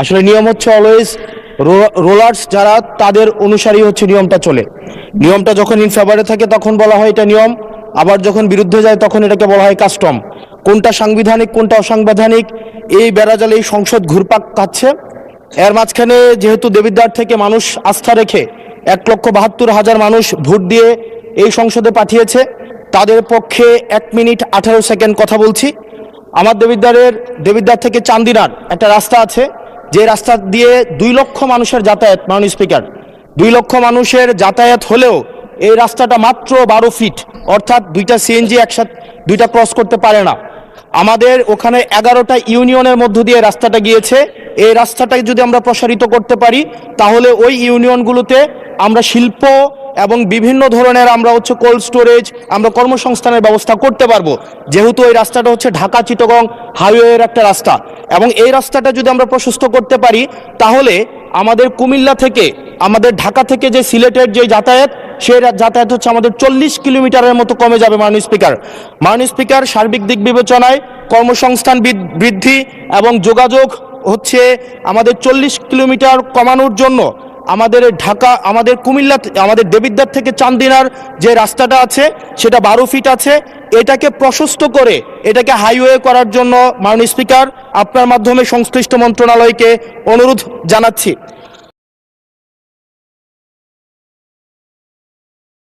আসলে নিয়ম হচ্ছে অলওয়েজ রোলার্স যারা তাদের অনুসারী হচ্ছে নিয়মটা চলে। নিয়মটা যখন ইন ফেভারে থাকে তখন বলা হয় এটা নিয়ম, আবার যখন বিরুদ্ধে যায় তখন এটাকে বলা হয় কাস্টম। কোনটা সাংবিধানিক কোনটা অসাংবিধানিক এই বেড়াজালে এই সংসদ ঘুরপাক খাচ্ছে। এর মাঝখানে যেহেতু দেবিদ্বার থেকে মানুষ আস্থা রেখে 1,72,000 মানুষ ভোট দিয়ে এই সংসদে পাঠিয়েছে, তাদের পক্ষে 1 মিনিট 18 সেকেন্ড কথা বলছি। আমার দেবিদ্বার থেকে চান্দিনার একটা রাস্তা আছে, যে রাস্তা দিয়ে 2 লক্ষ মানুষের যাতায়াত। মাননীয় স্পিকার, 2 লক্ষ মানুষের যাতায়াত হলেও এই রাস্তাটা মাত্র 12 ফিট, অর্থাৎ 2টা সিএনজি একসাথে 2টা ক্রস করতে পারে না। আমাদের ওখানে 11টা ইউনিয়নের মধ্য দিয়ে রাস্তাটা গিয়েছে। এই রাস্তাটাকে যদি আমরা প্রসারিত করতে পারি তাহলে ওই ইউনিয়নগুলোতে আমরা শিল্প এবং বিভিন্ন ধরনের আমরা হচ্ছে কোল্ড স্টোরেজ, আমরা কর্মসংস্থানের ব্যবস্থা করতে পারবো, যেহেতু এই রাস্তাটা হচ্ছে ঢাকা চিটাগং হাইওয়ের একটা রাস্তা। এবং এই রাস্তাটা যদি আমরা প্রশস্ত করতে পারি তাহলে আমাদের কুমিল্লা থেকে, আমাদের ঢাকা থেকে যে সিলেটের যে যাতায়াত, সেই যাতায়াত হচ্ছে আমাদের 40 কিলোমিটারের মতো কমে যাবে। মাননীয় স্পিকার, সার্বিক দিক বিবেচনায় কর্মসংস্থান বৃদ্ধি এবং যোগাযোগ হচ্ছে আমাদের 40 কিলোমিটার কমানোর জন্য আমাদের ঢাকা, আমাদের কুমিল্লা, আমাদের দেবিদ্বার থেকে চান্দিনার যে রাস্তাটা আছে সেটা 12 ফিট আছে, এটাকে প্রশস্ত করে এটাকে হাইওয়ে করার জন্য মাননীয় স্পিকার আপনার মাধ্যমে সংশ্লিষ্ট মন্ত্রণালয়কে অনুরোধ জানাচ্ছি।